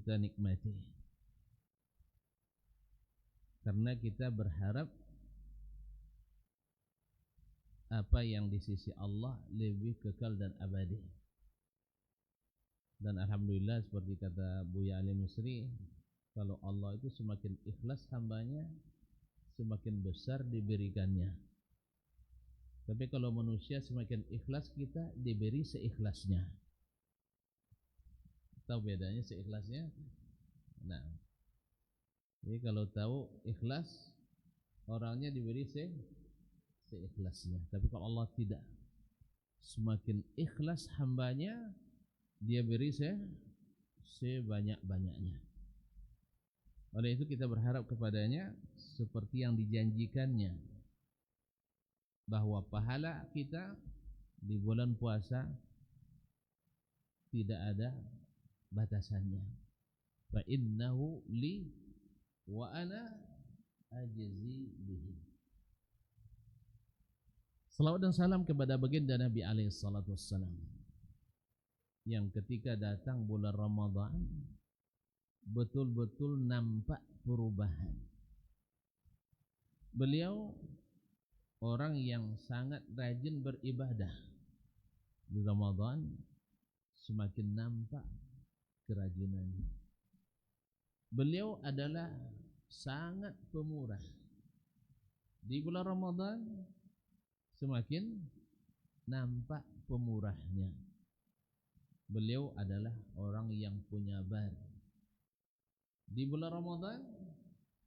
kita nikmati. Karena kita berharap apa yang di sisi Allah lebih kekal dan abadi. Dan alhamdulillah seperti kata Buya Ali Misri, kalau Allah itu semakin ikhlas hambanya, semakin besar diberikannya. Tapi kalau manusia semakin ikhlas, kita diberi seikhlasnya. Tahu bedanya seikhlasnya? Nah, jadi kalau tahu ikhlas, orangnya diberi seikhlasnya. Tapi kalau Allah tidak, semakin ikhlas hambanya, dia beri sebanyak-banyaknya. Oleh itu kita berharap kepadanya seperti yang dijanjikannya, bahwa pahala kita di bulan puasa tidak ada batasannya. Fa innahu li wa ana ajzi bihi. Salawat dan salam kepada baginda Nabi alaihi salatu wassalam, yang ketika datang bulan Ramadan betul-betul nampak perubahan. Beliau orang yang sangat rajin beribadah. Di Ramadan semakin nampak kerajinannya. Beliau adalah sangat pemurah. Di bulan Ramadan semakin nampak pemurahnya. Beliau adalah orang yang punya bar. Di bulan Ramadan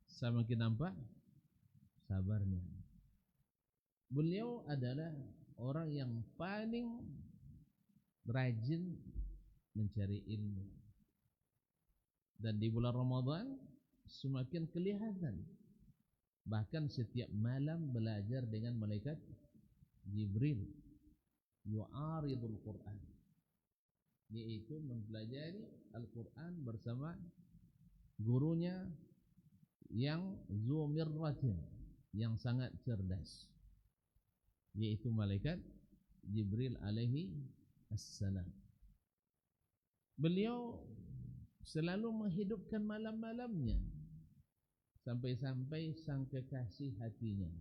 semakin nampak sabarnya. Beliau adalah orang yang paling rajin mencari ilmu. Dan di bulan Ramadan semakin kelihatan. Bahkan setiap malam belajar dengan malaikat Jibril, yu'aridul Quran, yaitu mempelajari Al-Quran bersama gurunya yang zumirratin, yang sangat cerdas, yaitu malaikat Jibril alaihi assalam. Beliau selalu menghidupkan malam-malamnya, sampai-sampai sang kekasih hatinya.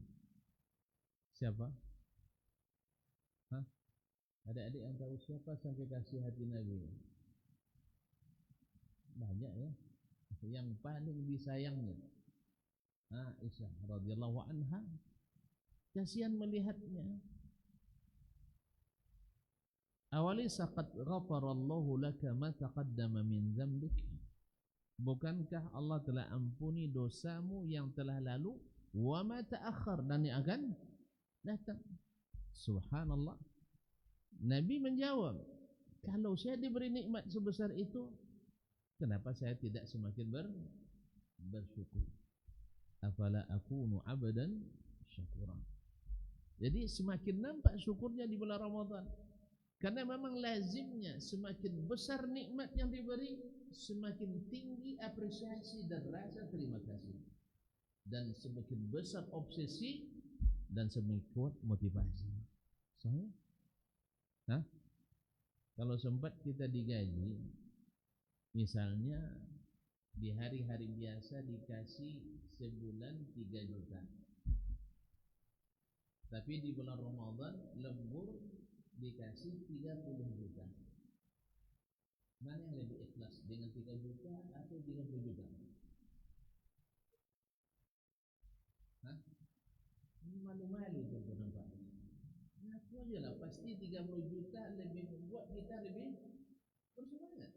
Siapa? Hah? Adik-adik yang tahu siapa sang kekasih hati Nabi? Banyak ya. Yang paling disayangnya Aisyah radhiyallahu anha, kasihan melihatnya. Awalisa qad ghafarallahu laka ma taqaddama min dzambik. Bukankah Allah telah ampuni dosamu yang telah lalu, wa ma ta'akhkhar, dan yang akan datang. Subhanallah. Nabi menjawab, kalau saya diberi nikmat sebesar itu, kenapa saya tidak semakin bersyukur? Afala akunu abdan syakura. Jadi semakin nampak syukurnya di bulan Ramadan. Karena memang lazimnya semakin besar nikmat yang diberi, semakin tinggi apresiasi dan rasa terima kasih. Dan semakin besar obsesi dan semakin kuat motivasi. Soalnya, kalau sempat kita digaji, misalnya di hari-hari biasa dikasih sebulan 3 juta, tapi di bulan Ramadan lembur dikasih 30 juta. Mana yang lebih ikhlas, dengan 3 juta atau 30 juta? Ini malu-malu tu nampak. Ngaku aja lah, pasti 30 juta lebih membuat kita lebih bersemangat.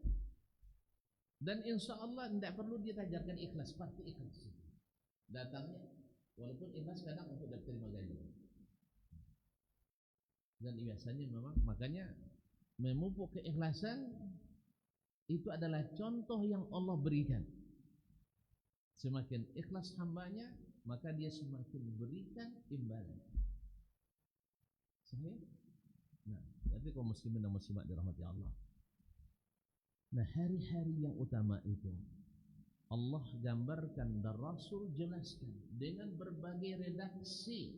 Dan insya Allah tidak perlu ditajarkan ikhlas, pasti ikhlas. Datangnya, walaupun ikhlas kadang untuk terima gaji. Dan biasanya memang, makanya memupuk keikhlasan itu adalah contoh yang Allah berikan. Semakin ikhlas hambanya, maka dia semakin berikan imbalan. Sahih? Nah, tapi kaum muslimin dan muslimat dirahmati Allah. Nah, hari-hari yang utama itu Allah gambarkan dan Rasul jelaskan dengan berbagai redaksi,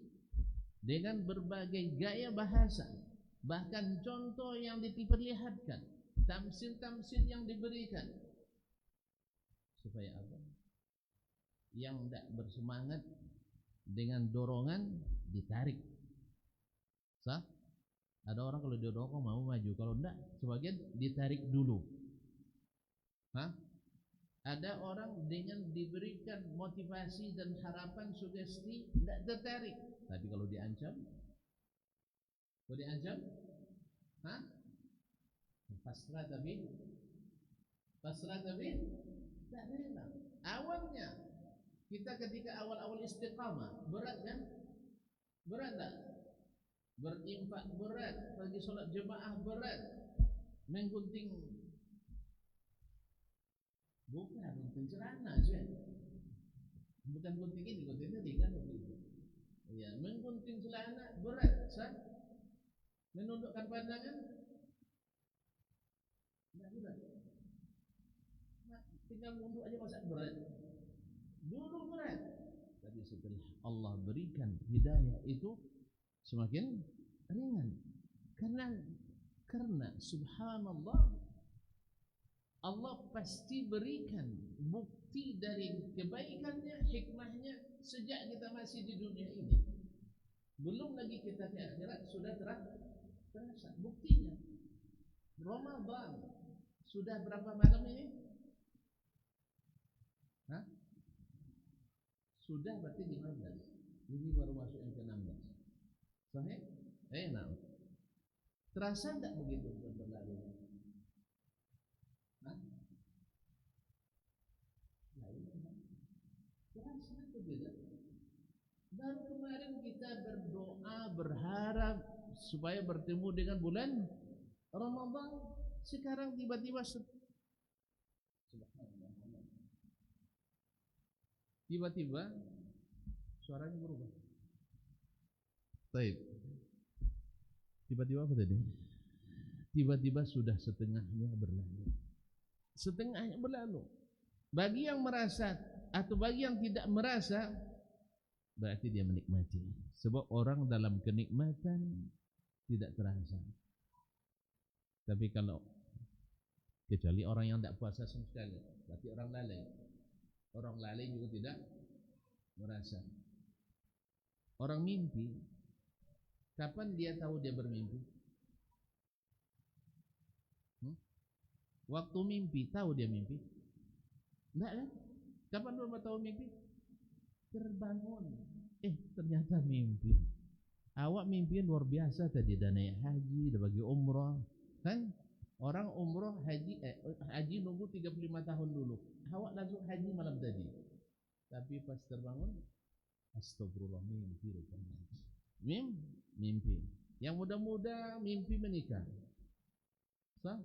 dengan berbagai gaya bahasa, bahkan contoh yang diperlihatkan, tamsil-tamsil yang diberikan. Supaya apa? Yang tidak bersemangat dengan dorongan ditarik. Sah? Ada orang kalau didorong mau maju, kalau enggak sebagian ditarik dulu. Hah? Ada orang dengan diberikan motivasi dan harapan sugesti tidak tertarik. Tapi kalau diancam, hah? Pasrah tapi tak rela. Awalnya kita ketika awal-awal istiqamah berat kan? Berat tak? Berinfak berat, pergi solat jemaah berat, menggunting gunting celana je, bukan gunting ini, gunting tadi kan begitu. Ya, menggunting celana berat, sah? Menundukkan pandangan, tidak berat. Tinggal nunduk aja masa berat. Dulu berat, tapi setelah Allah berikan hidayah itu semakin ringan. Karena subhanallah, Allah pasti berikan bukti dari kebaikannya, hikmahnya sejak kita masih di dunia ini. Belum lagi kita ke akhirat sudah terasa buktinya. Ramadan sudah berapa malam ini? Hah? Sudah berarti 15. Ini baru masuk yang ke-16. Sahih? Nah. Terasa enggak begitu berlalu? Hah? Terasa atau tidak? Baru kemarin kita berdoa, berharap supaya bertemu dengan bulan Ramadan. Sekarang tiba-tiba suaranya berubah. Baik. Tiba-tiba apa tadi? Tiba-tiba sudah setengahnya berlalu. Setengahnya berlalu. Bagi yang merasa atau bagi yang tidak merasa, berarti dia menikmati. Sebab orang dalam kenikmatan tidak terasa. Tapi kalau kecuali orang yang tidak puasa sama sekali, berarti orang lalai. Orang lalai juga tidak merasa. Orang mimpi, kapan dia tahu dia bermimpi? Waktu mimpi tahu dia mimpi? Enggak kan? Kapan dia tahu mimpi? Terbangun. Ternyata mimpi. Awak mimpi luar biasa tadi, dah naik haji, dah bagi umrah. Kan? Orang umrah haji nunggu 35 tahun dulu. Awak langsung haji malam tadi. Tapi pas terbangun, astagfirullah, mimpi rupanya. Mimpi. Yang muda-muda mimpi menikah. Sah?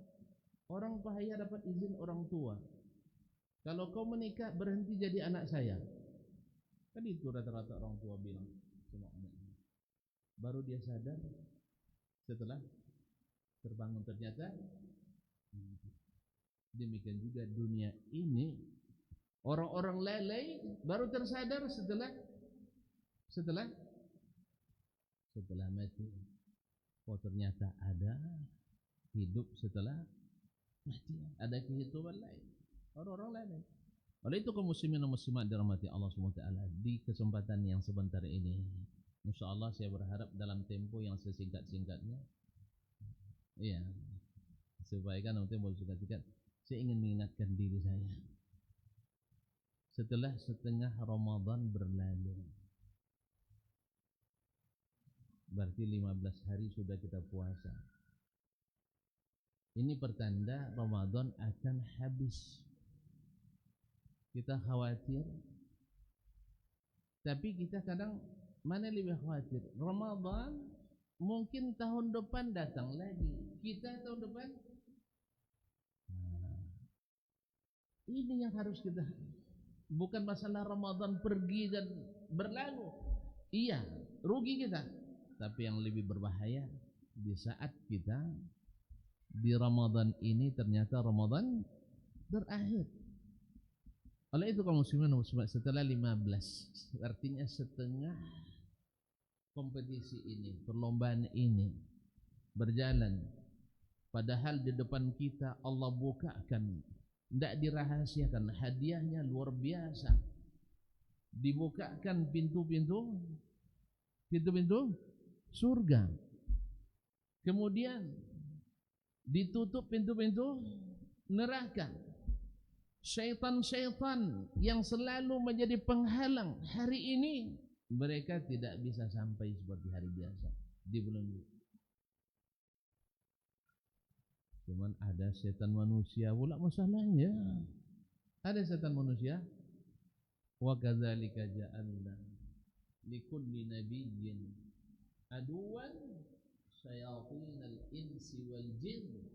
Orang bahaya dapat izin orang tua. Kalau kau menikah berhenti jadi anak saya. Kan itu rata-rata orang tua bilang sama anaknya. Baru dia sadar setelah terbangun ternyata. Demikian juga dunia ini, orang-orang lalai baru tersadar setelah mati. Oh, ternyata ada hidup setelah mati, ada kehidupan lain. Orang-orang lalai. Oleh itu kaum muslimin dan muslimat dirahmati Allah SWT, di kesempatan yang sebentar ini, insyaallah saya berharap dalam tempo yang sesingkat-singkatnya, iya, supaya kan nanti boleh singkat-singkat, saya ingin mengingatkan diri saya. Setelah setengah Ramadan berlalu, berarti 15 hari sudah kita puasa. Ini pertanda Ramadan akan habis. Kita khawatir, tapi kita kadang mana lebih khawatir? Ramadan mungkin tahun depan datang lagi. Kita tahun depan, ini yang harus kita, bukan masalah Ramadan pergi dan berlalu. Iya, rugi kita. Tapi yang lebih berbahaya di saat kita di Ramadan ini ternyata Ramadan berakhir. Oleh itu kaum muslimin dan muslimat, setelah 15, artinya setengah kompetisi ini, perlombaan ini berjalan, padahal di depan kita Allah bukakan tidak dirahasiakan, hadiahnya luar biasa. Dibukakan pintu-pintu surga. Kemudian ditutup pintu-pintu neraka. Syaitan-syaitan yang selalu menjadi penghalang hari ini, mereka tidak bisa sampai seperti hari biasa di bulan ini. Cuman ada setan manusia pula masalahnya. Ada setan manusia. Wa kadzalika ja'alna likulli nabiyyin aduwan syayatinal insi wal jin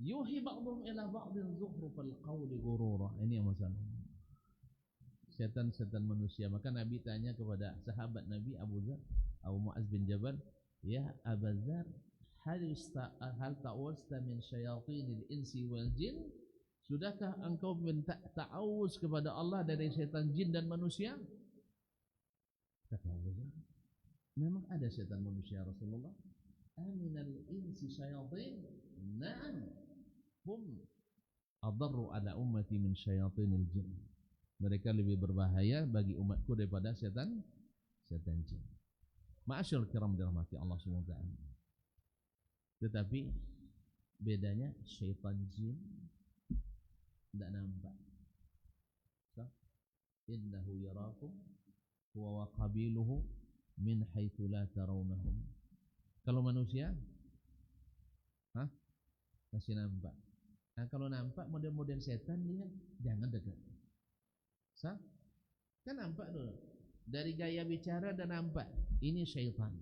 yuhi ba'dhum ila ba'dhin zukhrufal qawli ghurura. Ini yang masalah. Setan-setan manusia. Maka Nabi tanya kepada sahabat Nabi Abu Mu'az bin Jabal, "Ya Abu Dzar, hal ta'awwazta min syayatinil insi wal jin?" Sudahkah engkau minta ta'awuz kepada Allah dari setan jin dan manusia? Kata Abu Dzar, memang ada setan manusia Rasulullah. Aminal insi syayatin? Na'am. Hum adarru ala ummati min syayatinil jin. Mereka lebih berbahaya bagi umatku daripada setan jin. Ma'asyil kiram dirahmati Allah SWT. Tetapi bedanya syaitan jin tidak nampak. Innahu yarakum huwa wa qabiluhu min haitsu la tarawnahum. Kalau manusia masih nampak. Nah, kalau nampak model-model setan dia jangan dekat. Kan nampak dulu. Dari gaya bicara dan nampak ini syaitan.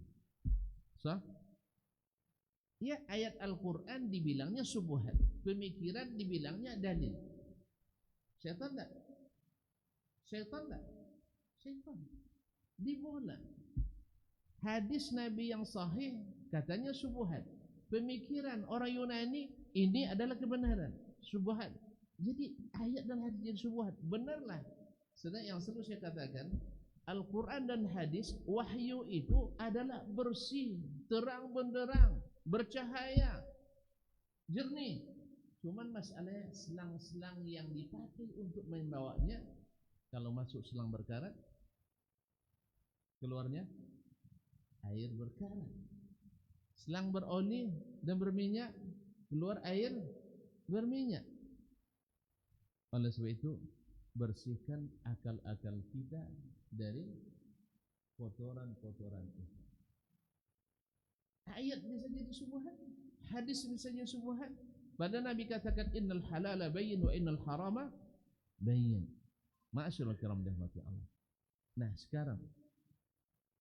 Ya, ayat Al-Qur'an dibilangnya subuhat, pemikiran dibilangnya dalil. Syaitan tak? Syaitan. Dibola. Hadis Nabi yang sahih katanya subuhat. Pemikiran orang Yunani ini adalah kebenaran. Subuhat. Jadi ayat dan hadis jadi subuhat. Benarlah. Sedang yang selalu saya katakan, Al-Quran dan hadis, wahyu itu adalah bersih, terang benderang, bercahaya, jernih. Cuman masalahnya selang-selang yang dipakai untuk membawanya, kalau masuk selang berkarat, keluarnya air berkarat. Selang beroli dan berminyak, keluar air berminyak. Oleh sebab itu, bersihkan akal-akal kita dari kotoran-kotoran itu. Ayat bisa jadi subuhat, hadis bisa jadi subuhat. Pada Nabi katakan innal halala bayyin wa innal harama bayyin. Ma'asyiral kiram dirahmati Allah. Nah, sekarang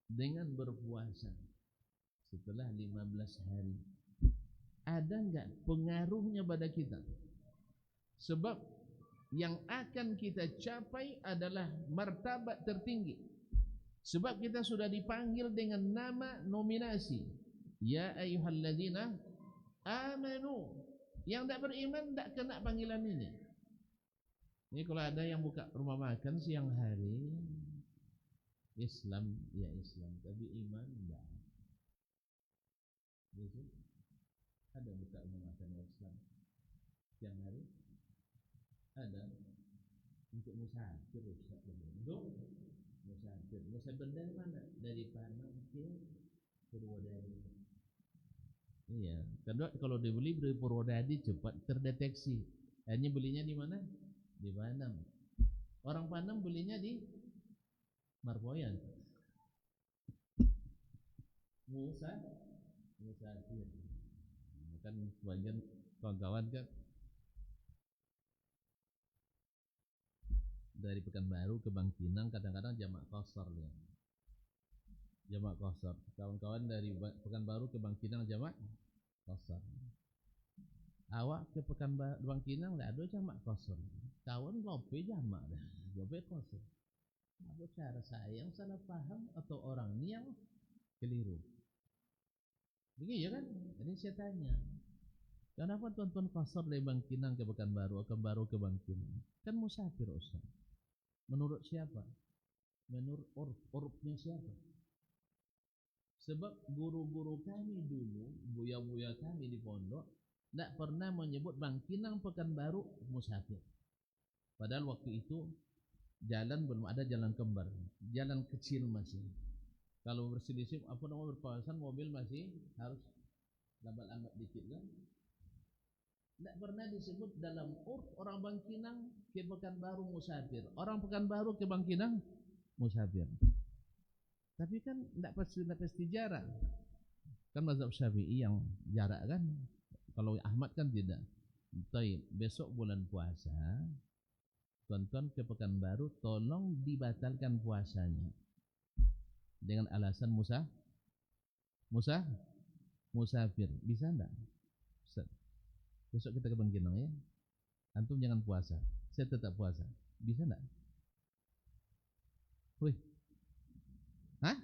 dengan berpuasa setelah 15 hari, ada enggak pengaruhnya pada kita? Sebab yang akan kita capai adalah martabat tertinggi. Sebab kita sudah dipanggil dengan nama nominasi. Ya ayyuhalladzina amanu. Yang tidak beriman tidak kena panggilan ini. Ini kalau ada yang buka rumah makan siang hari, Islam, ya Islam, tapi iman tidak. Jadi, ada buka rumah makan Islam siang hari? Ada. Untuk musafir, untuk musafir. Musafir dari mana? Dari Padang ke Purwodadi. Iya, kedua kalau dibeli dari Purwodadi cepat terdeteksi. Hanya belinya di mana? Di Padang. Orang Padang belinya di Marpoyan. Musafir. Kan sebagian kawan-kawan kan dari Pekanbaru ke Bangkinang kadang-kadang jamak qashar ya. Jamak qashar. Kawan-kawan dari Pekanbaru ke Bangkinang jamak qashar. Awak ke Bangkinang enggak ada jamak qashar. Kawan lope jamak dah. Lope qashar. Apa cara saya yang salah paham atau orang ni yang keliru? Begitu kan? Jadi saya tanya, kenapa tuan-tuan qashar dari Bangkinang ke Pekanbaru, Pekanbaru ke Bangkinang? Kan musafir Ustaz. Menurut siapa? Menurut urufnya siapa? Sebab guru-guru kami dulu, buya-buya kami di pondok, tidak pernah menyebut Bangkinang Pekanbaru musafir. Padahal waktu itu jalan belum ada jalan kembar, jalan kecil masih. Kalau berselisih berpawasan mobil masih harus lambat-lambat dikit kan. Tidak pernah disebut dalam orang Bangkinang ke Pekanbaru musafir, orang Pekanbaru ke Bangkinang musafir. Tapi kan tidak pasti jarak. Kan mazhab Syafi'i yang jarak kan. Kalau Ahmad kan tidak. Baik, besok bulan puasa, tuan-tuan ke Pekanbaru tolong dibatalkan puasanya dengan alasan musafir. Bisa enggak? Besok kita ke Bangkinang ya. Antum jangan puasa, saya tetap puasa. Bisa enggak? Wih. Hah?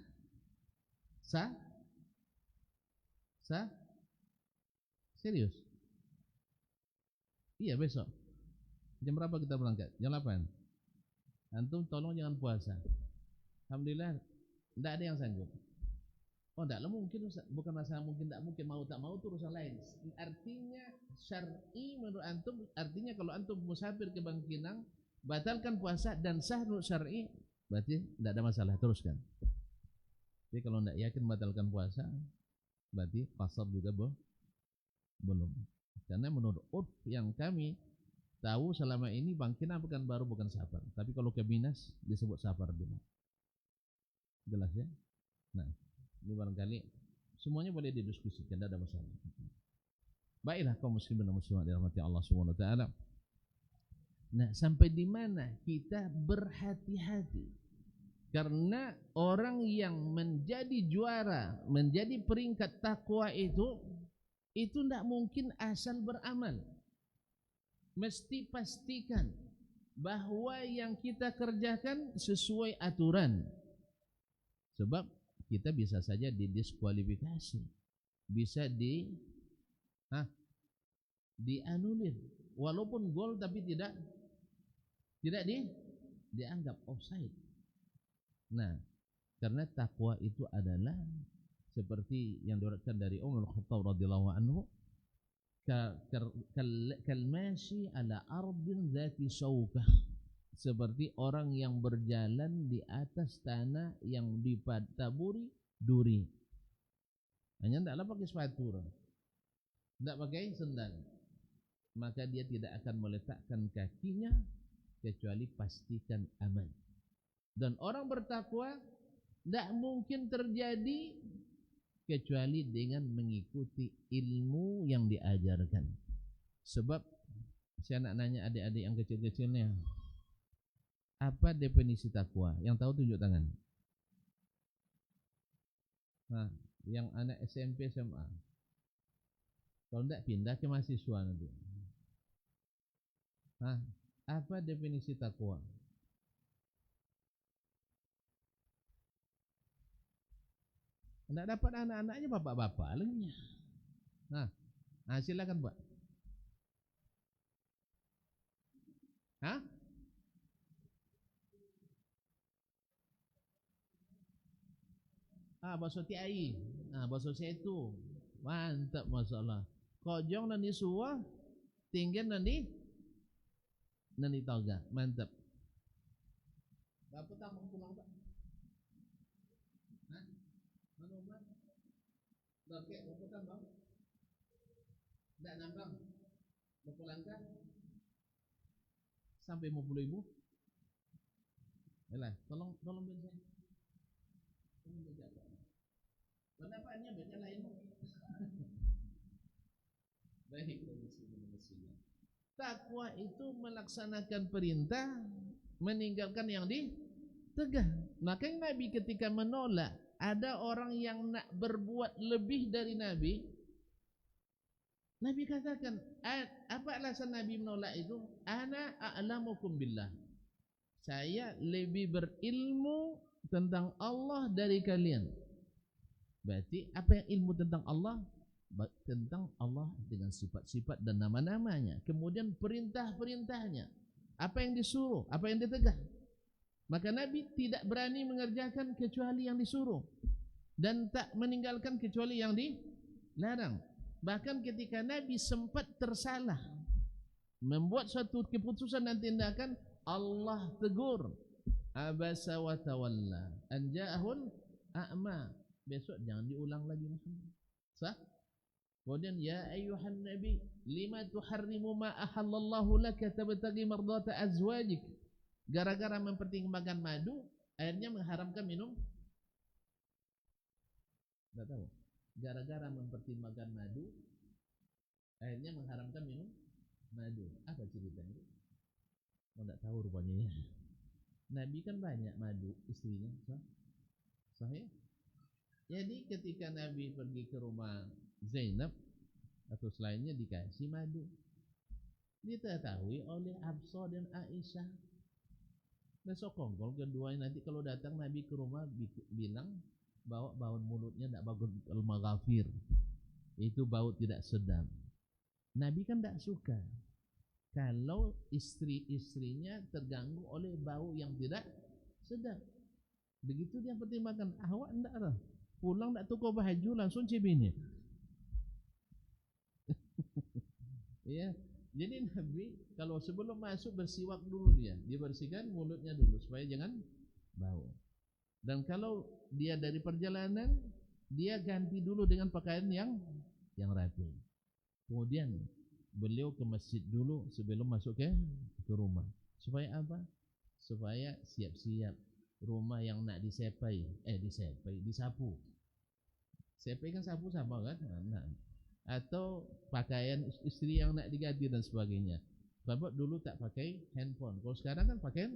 Sah? Serius? Iya besok. Jam berapa kita berangkat? Jam 8. Antum tolong jangan puasa. Alhamdulillah tidak ada yang sanggup. Oh tidak mungkin, bukan masalah mungkin tidak mungkin, mau tak mau itu urusan lain. Artinya syar'i menurut antum, artinya kalau antum musafir ke Bangkinang batalkan puasa dan sah menurut syar'i, berarti tidak ada masalah, teruskan. Tapi kalau tidak yakin batalkan puasa, berarti qasar juga belum. Karena menurut urf yang kami tahu selama ini Bangkinang Pekanbaru bukan safar. Tapi kalau ke Minas disebut safar dulu. Jelas ya? Nah, ini barangkali semuanya boleh didiskusikan, tidak ada masalah. Baiklah kaum muslimin dan muslimat dirahmati Allah Subhanahu wa taala. Nah, sampai di mana kita berhati-hati? Karena orang yang menjadi juara, menjadi peringkat takwa itu tidak mungkin asal beramal. Mesti pastikan bahwa yang kita kerjakan sesuai aturan. Sebab kita bisa saja didiskualifikasi, bisa dianulir, walaupun gol tapi tidak dianggap offside. Nah, karena takwa itu adalah seperti yang diriwayatkan dari Umar Khattab radhiyallahu anhu, kalmashi ala ardin zati shaukah, seperti orang yang berjalan di atas tanah yang ditaburi duri. Hanya tidaklah pakai sepatu, tidak pakai sendal, maka dia tidak akan meletakkan kakinya kecuali pastikan aman. Dan orang bertakwa tidak mungkin terjadi kecuali dengan mengikuti ilmu yang diajarkan. Sebab saya nak nanya adik-adik yang kecil-kecilnya, apa definisi takwa? Yang tahu tunjuk tangan. Nah, yang anak SMP SMA. Kalau tidak pindah ke mahasiswa nanti. Nah, apa definisi takwa? Tidak dapat anak-anaknya bapak-bapak lagi. Nah, silakan Pak. Hah? Bakso tiai. Bakso setu. Mantap masalah. Kojong nanti suah, tinggal nanti toga. Mantap. Bapak tak mau pulang Pak? Hah? Mana Pak? Bakek, bapak kan bang? Tidak nambang. Bapak langkah sampai 50.000. Yalah, tolong bensin. Tolong bensin. Pendapatnya beda lain. Baik, muslimin. Takwa itu melaksanakan perintah, meninggalkan yang ditegah. Makanya Nabi ketika menolak ada orang yang nak berbuat lebih dari Nabi, Nabi katakan, apa alasan Nabi menolak itu? Ana a'lamukum billah. Saya lebih berilmu tentang Allah dari kalian. Berarti apa yang ilmu tentang Allah? Tentang Allah dengan sifat-sifat dan nama-namanya. Kemudian perintah-perintahnya. Apa yang disuruh, apa yang ditegah. Maka Nabi tidak berani mengerjakan kecuali yang disuruh, dan tak meninggalkan kecuali yang dilarang. Bahkan ketika Nabi sempat tersalah membuat suatu keputusan dan tindakan, Allah tegur, abasa wa tawalla an ja'ahul a'ma. Besok jangan diulang lagi Muhammad. Sah? Kemudian ya ayyuhan nabi lima tuharrimu ma ahallallahu laka tabtaghi mardata azwajik. Gara-gara mempertimbangkan madu, akhirnya mengharamkan minum. Enggak tahu. Gara-gara mempertimbangkan madu, akhirnya mengharamkan minum madu. Apa ceritanya? Oh, enggak tahu rupanya ya. Nabi kan banyak madu istrinya, sahih? Jadi ketika Nabi pergi ke rumah Zainab atau selainnya dikasih madu, diketahui oleh Hafsah dan Aisyah. Besok kongkol keduanya nanti kalau datang Nabi ke rumah bilang bawa bau mulutnya tidak bagus al-maghafir, itu bau tidak sedap. Nabi kan tidak suka kalau istri-istrinya terganggu oleh bau yang tidak sedap. Begitu dia pertimbangkan, awak tidak lah pulang tidak tukar baju langsung cibinnya. Ya, jadi Nabi kalau sebelum masuk bersiwak dulu dia bersihkan mulutnya dulu supaya jangan bau. Dan kalau dia dari perjalanan, dia ganti dulu dengan pakaian yang rapi. Kemudian beliau ke masjid dulu sebelum masuk ke rumah. Supaya apa? Supaya siap-siap rumah yang nak disapu. Sapu kan sapu sama kan? Nah. Atau pakaian istri yang nak diganti dan sebagainya. Sebab dulu tak pakai handphone. Kalau sekarang kan pakai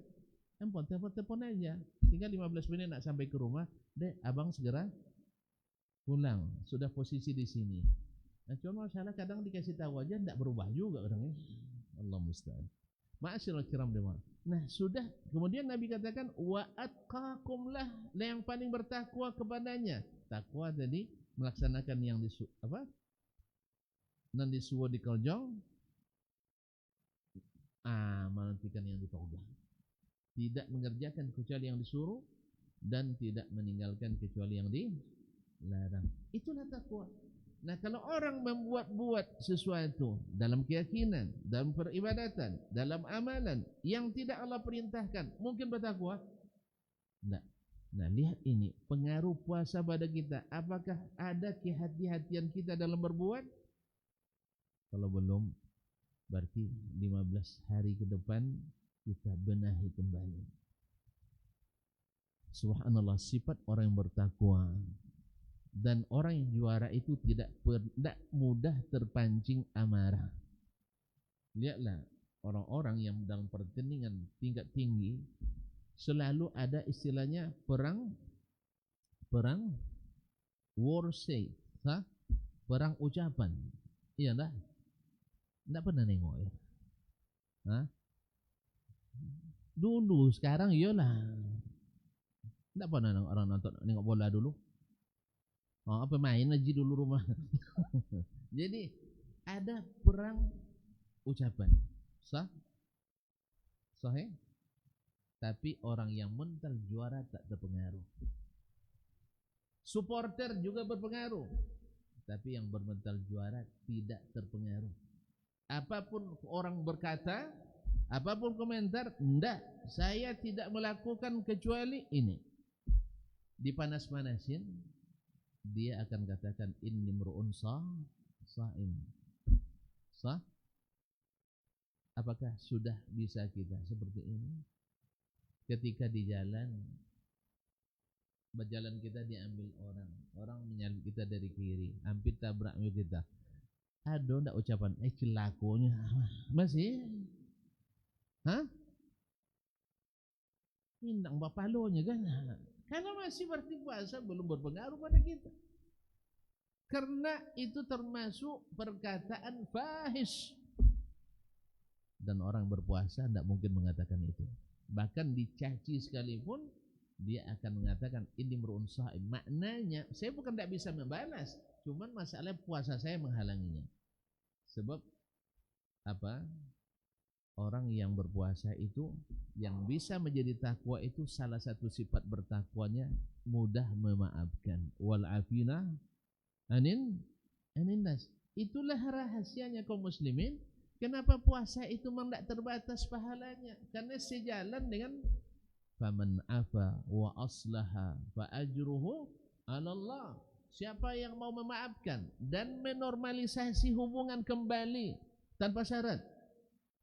handphone, telepon aja. Tinggal 15 menit nak sampai ke rumah, dek abang segera pulang. Sudah posisi di sini. Nah, cuma masalah kadang dikasih tahu aja tidak berubah juga kadang. Allah musta'an. Ma'asyiral kiram jemaah. Nah, sudah kemudian Nabi katakan wa atqakumlah, yang paling bertakwa kepadanya. Takwa tadi melaksanakan yang nan disuruh dikerjong, menantikan yang diperintah. Tidak mengerjakan kecuali yang disuruh dan tidak meninggalkan kecuali yang dilarang. Itulah takwa. Nah, kalau orang membuat sesuatu dalam keyakinan, dalam peribadatan, dalam amalan yang tidak Allah perintahkan, mungkin bertakwa? Tidak. Nah, lihat ini pengaruh puasa pada kita. Apakah ada kehati-hatian kita dalam berbuat? Kalau belum, berarti 15 hari ke depan kita benahi kembali. Subhanallah, sifat orang yang bertakwa dan orang yang juara itu tidak mudah terpancing amarah. Lihatlah orang-orang yang dalam pertandingan tingkat tinggi selalu ada istilahnya perang wordsay, perang ucapan. Iya enggak? Enggak pernah nengok ya. Dulu, sekarang iyalah. Enggak pernah orang nengok bola dulu. Apa main aja dulu rumah. Jadi ada perang ucapan. Sahih? Tapi orang yang mental juara tak terpengaruh. Supporter juga berpengaruh, tapi yang bermental juara tidak terpengaruh. Apapun orang berkata, apapun komentar, enggak, saya tidak melakukan kecuali ini. Dipanas-panasin, dia akan katakan inni mru'un sha'im. Sah? Apakah sudah bisa kita seperti ini? Ketika di jalan, berjalan kita diambil orang menyalip kita dari kiri, hampir tabrak kita. Ada ndak ucapan celakonya masih? Indang bapalonya kan? Karena masih berarti puasa belum berpengaruh pada kita. Karena itu termasuk perkataan fahish. Dan orang berpuasa tidak mungkin mengatakan itu. Bahkan dicaci sekalipun dia akan mengatakan ini mru'un sha'im. Maknanya saya bukan tidak bisa membalas, cuman masalah puasa saya menghalanginya. Sebab apa? Orang yang berpuasa itu yang bisa menjadi takwa itu salah satu sifat bertakwanya mudah memaafkan. Wal afina anin nas. Itulah rahasianya kaum muslimin. Kenapa puasa itu memang tidak terbatas pahalanya? Karena sejalan dengan faman afa wa aslaha fa ajruhu 'ala Allah. Siapa yang mau memaafkan dan menormalisasi hubungan kembali tanpa syarat.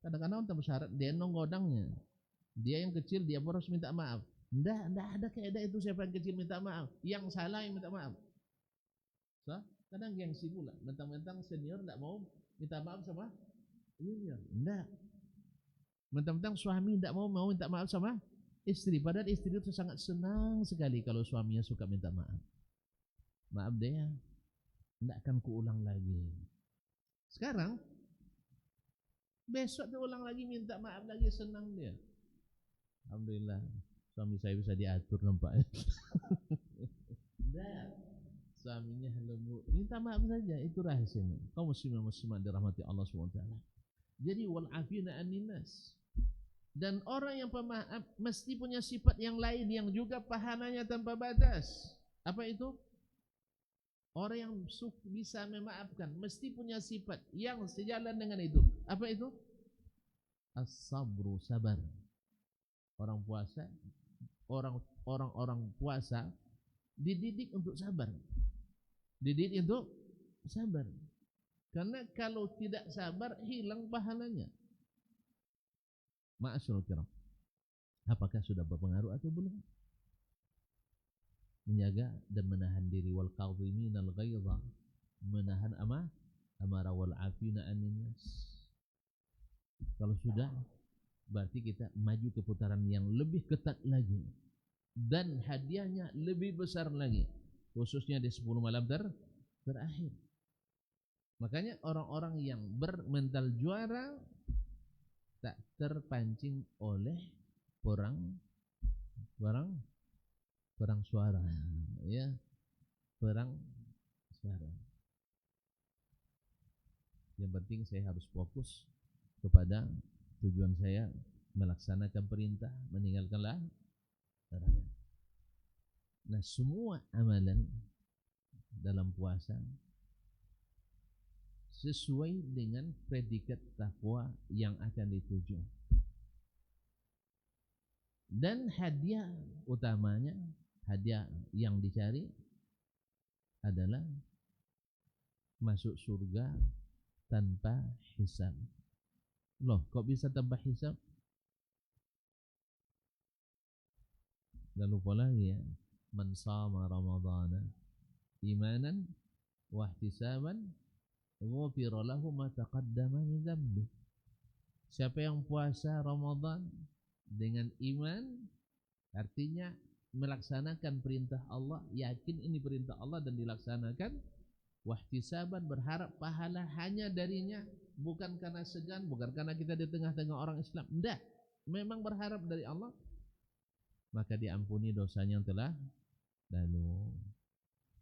Kadang-kadang tanpa syarat dia nonggodangnya. Dia yang kecil dia harus minta maaf. Enggak ada kaidah itu siapa yang kecil minta maaf. Yang salah yang minta maaf. So, kadang gengsi pula. Mentang-mentang senior enggak mau minta maaf sama junior. Enggak. Mentang-mentang suami enggak mau minta maaf sama istri. Padahal istri itu sangat senang sekali kalau suaminya suka minta maaf. Maaf deh ya, enggak akan kuulang lagi. Sekarang besok dia ulang lagi minta maaf lagi, senang dia. Alhamdulillah suami saya bisa diatur nampaknya. Dah, suaminya lembut, minta maaf saja, itu rahasianya. Kaum muslimin muslimat dirahmati Allah SWT. Jadi wal afina anin nas. Dan orang yang pemaaf mesti punya sifat yang lain yang juga pahalanya tanpa batas. Apa itu? Orang yang bisa memaafkan mesti punya sifat yang sejalan dengan itu. Apa itu? As-sabru, sabar. Orang puasa, orang puasa dididik untuk sabar. Dididik untuk sabar. Karena kalau tidak sabar hilang pahalanya. Ma'asyiral kiram. Apakah sudah berpengaruh atau belum? Menjaga dan menahan diri, wal qadhiminal ghaidha, menahan amarah, wal afina anin nas. Kalau sudah, berarti kita maju ke putaran yang lebih ketat lagi dan hadiahnya lebih besar lagi, khususnya di 10 malam terakhir. Makanya orang-orang yang bermental juara tak terpancing oleh perang suara, ya, perang suara. Yang penting saya harus fokus kepada tujuan saya, melaksanakan perintah, meninggalkan larangan. Nah, semua amalan dalam puasa sesuai dengan predikat takwa yang akan dituju. Dan hadiah utamanya, hadiah yang dicari adalah masuk surga tanpa hisab. Loh, kok bisa tanpa hisab? Dan lupa lagi ya, man shama ramadhana imanan wa ihtisaban ghufira lahu ma taqaddama min dhanbi. Siapa yang puasa Ramadan dengan iman, artinya melaksanakan perintah Allah, yakin ini perintah Allah dan dilaksanakan, wahtisaban, berharap pahala hanya darinya, bukan karena segan, bukan karena kita di tengah-tengah orang Islam, enggak, memang berharap dari Allah, maka diampuni dosanya yang telah lalu.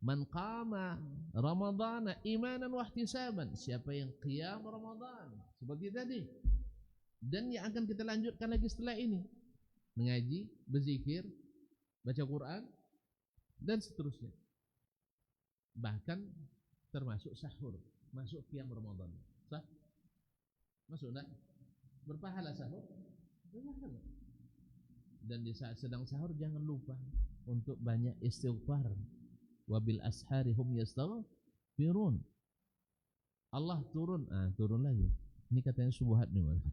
Man qama ramadhana imanan wahtisaban, siapa yang qiyam Ramadan seperti tadi, dan yang akan kita lanjutkan lagi setelah ini, mengaji, berzikir, baca Quran dan seterusnya, bahkan termasuk sahur, masuk qiyam Ramadan. Sah? Masuk enggak? Berpahala sahur? Berpahala. Dan di saat sedang sahur jangan lupa untuk banyak istighfar. Wabil ashari hum yastaghfirun. Allah turun, turun lagi. Ini katanya subuhat nih, Mas.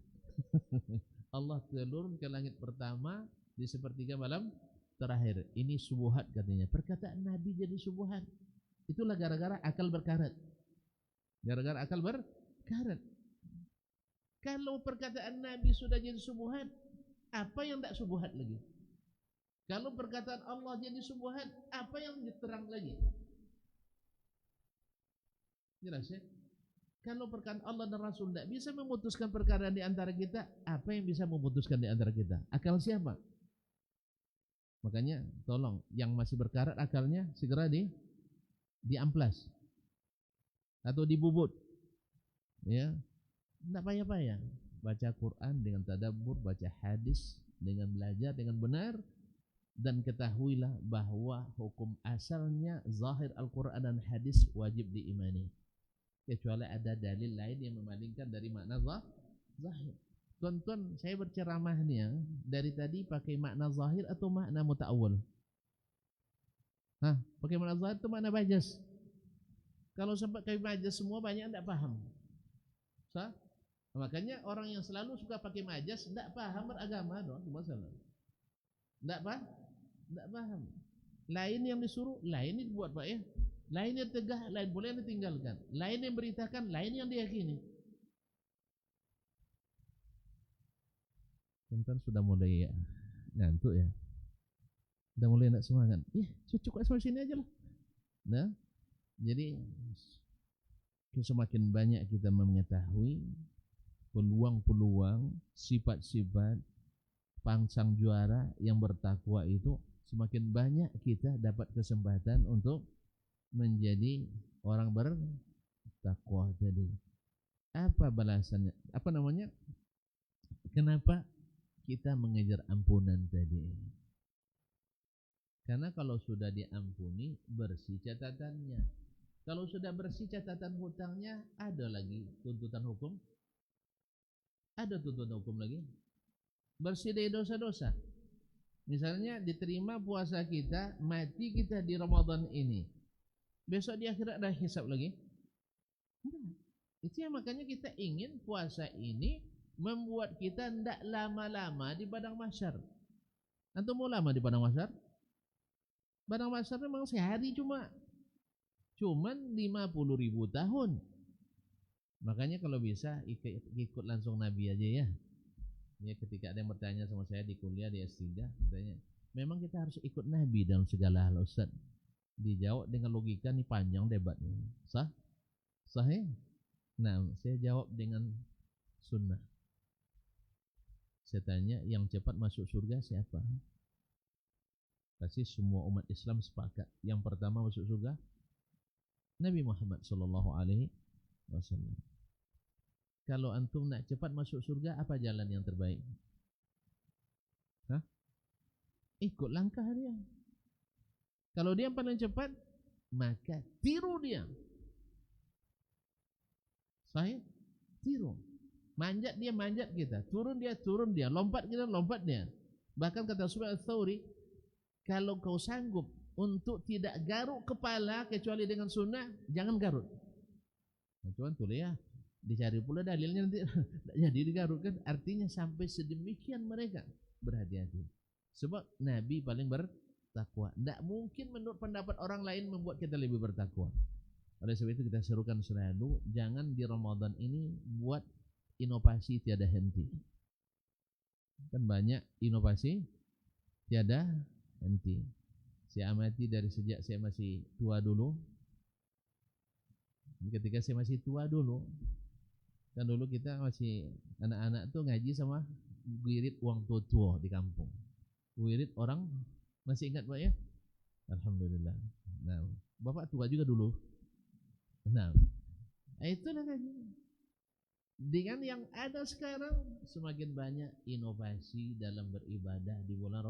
Allah turun ke langit pertama di sepertiga malam terakhir. Ini subuhat katanya. Perkataan Nabi jadi subuhat. Itulah gara-gara akal berkarat. Gara-gara akal berkarat. Kalau perkataan Nabi sudah jadi subuhat, apa yang tak subuhat lagi? Kalau perkataan Allah jadi subuhat, apa yang diterang lagi? Jelas ya? Kalau perkataan Allah dan Rasul tidak bisa memutuskan perkara di antara kita, apa yang bisa memutuskan di antara kita? Akal siapa? Makanya tolong yang masih berkarat akalnya segera diamplas atau dibubut. Ya. Tidak payah-payah. Baca Quran dengan tadabbur, baca hadis dengan belajar dengan benar, dan ketahuilah bahwa hukum asalnya zahir Al-Quran dan hadis wajib diimani. kecuali ada dalil lain yang memalingkan dari makna zahir. Tuan-tuan, saya berceramah nih ya, dari tadi pakai makna zahir atau makna muta'awwal? Pakai makna zahir atau makna majas? Kalau sempat pakai majas semua banyak tidak paham. Makanya orang yang selalu suka pakai majas tidak paham beragama, dong, itu masalah. Tidak paham. Lain yang disuruh, lain yang dibuat, Pak ya. Lain yang tegah, lain boleh yang ditinggalkan. Lain yang beritakan, lain yang diyakini. Tonton sudah mulai ya, ngantuk ya. Sudah mulai nak semangat. Cukup sampai sini aja lah. Nah, jadi semakin banyak kita mengetahui peluang-peluang, sifat-sifat pangsang juara yang bertakwa itu, semakin banyak kita dapat kesempatan untuk menjadi orang bertakwa. Jadi apa balasannya? Apa namanya? Kenapa kita mengejar ampunan tadi? Karena kalau sudah diampuni, bersih catatannya. Kalau sudah bersih catatan hutangnya, ada lagi tuntutan hukum? Ada tuntutan hukum lagi? Bersih dari dosa-dosa. Misalnya diterima puasa kita, mati kita di Ramadan ini. Besok di akhirat ada hisab lagi? Itu yang makanya kita ingin puasa ini membuat kita tidak lama-lama di padang mahsyar. Antum mau lama di padang mahsyar? Padang mahsyar memang sehari cuman 50.000 tahun. Makanya kalau bisa ikut langsung Nabi aja ya. Ya, ketika ada yang bertanya sama saya di kuliah di S3, katanya, memang kita harus ikut Nabi dalam segala hal, Ustaz. Dijawab dengan logika, nih panjang debatnya. Sahih? Nah, saya jawab dengan sunnah. Saya tanya, yang cepat masuk surga siapa? Pasti semua umat Islam sepakat. Yang pertama masuk surga Nabi Muhammad SAW. Kalau antum nak cepat masuk surga, apa jalan yang terbaik? Ikut langkah dia. Kalau dia paling cepat, maka tiru dia. Saya tiru. Manjat dia, manjat kita. Turun dia. Lompat kita, lompat dia. Bahkan kata Sufyan Ats-Tsauri, kalau kau sanggup untuk tidak garuk kepala kecuali dengan sunnah, jangan garuk. Cuman tuh ya, dicari pula dalilnya nanti jadi digarukkan. Artinya sampai sedemikian mereka berhati-hati. Sebab Nabi paling bertakwa. Tidak mungkin menurut pendapat orang lain membuat kita lebih bertakwa. Oleh sebab itu kita serukan selalu, jangan di Ramadan ini buat inovasi tiada henti. Kan banyak inovasi tiada henti. Saya amati dari sejak saya masih tua dulu. Ketika saya masih tua dulu, kan dulu kita masih anak-anak tuh ngaji sama wirid uang tua di kampung. Wirid orang masih ingat Pak ya? Alhamdulillah. Nah, Bapak tua juga dulu. Nah, itulah ngaji. Dengan yang ada sekarang, semakin banyak inovasi dalam beribadah di bulan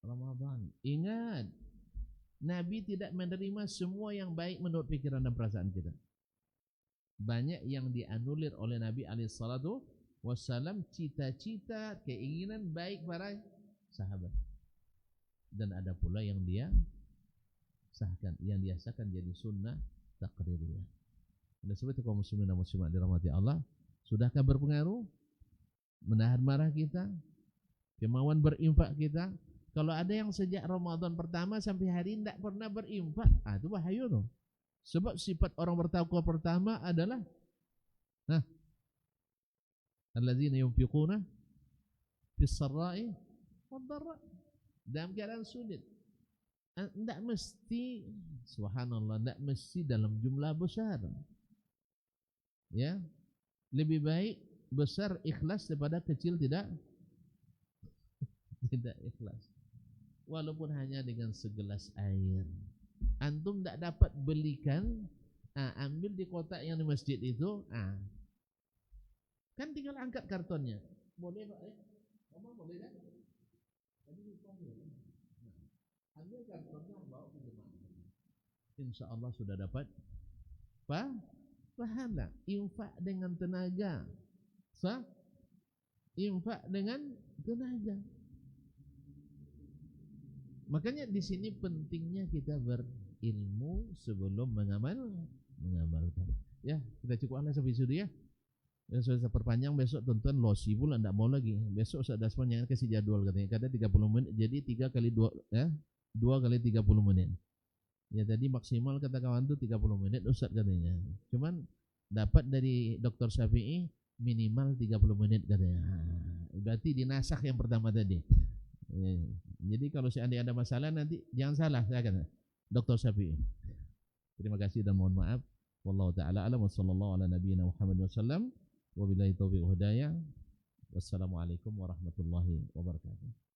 Ramadan. Ingat, Nabi tidak menerima semua yang baik menurut pikiran dan perasaan kita. Banyak yang dianulir oleh Nabi SAW, cita-cita, keinginan baik para sahabat. Dan ada pula yang dia sahkan, yang dia sahkan jadi sunnah takririyah. Oleh sebab itu kaum muslimin dan muslimat dirahmati Allah, sudahkah berpengaruh menahan marah kita, kemauan berinfak kita? Kalau ada yang sejak Ramadan pertama sampai hari ini tidak pernah berinfak, itu bahaya tuh. Sebab sifat orang bertakwa pertama adalah alladzina yunfiquna fis sarra'i wad dharra, dalam keadaan sulit. Tidak mesti, subhanallah, tidak mesti dalam jumlah besar. Ya, lebih baik besar ikhlas daripada kecil tidak ikhlas. Walaupun hanya dengan segelas air. Antum tidak dapat belikan, ambil di kotak yang di masjid itu, kan tinggal angkat kartonnya. Boleh Pak? Ngomong boleh kan? Ambil kartonnya, bawa ke jemaah. Insya Allah sudah dapat pahala, infak dengan tenaga. Sah? Infak dengan tenaga. Makanya di sini pentingnya kita berilmu sebelum mengamalkan. Ya, kita cukupkan sampai situ ya. Ya, sudah perpanjang besok tonton losi pula enggak mau lagi. Besok Ustaz Dasman yang kasih jadwal katanya. Kada 30 menit jadi 3 kali 2 ya. 2 kali 30 menit. Ya tadi maksimal kata kawan tuh 30 menit Ustaz katanya. Cuman dapat dari Dr. Syafi'i minimal 30 menit katanya. Berarti dinasakh yang pertama tadi. Ya. Jadi kalau seandainya ada masalah nanti jangan salah saya kata Dr. Syafi'i. Terima kasih dan mohon maaf. Wallahu taala alam wa sallallahu ala nabiyyina Muhammad wasallam. Wabillahi taufiq wa hidayah. Wassalamualaikum warahmatullahi wabarakatuh.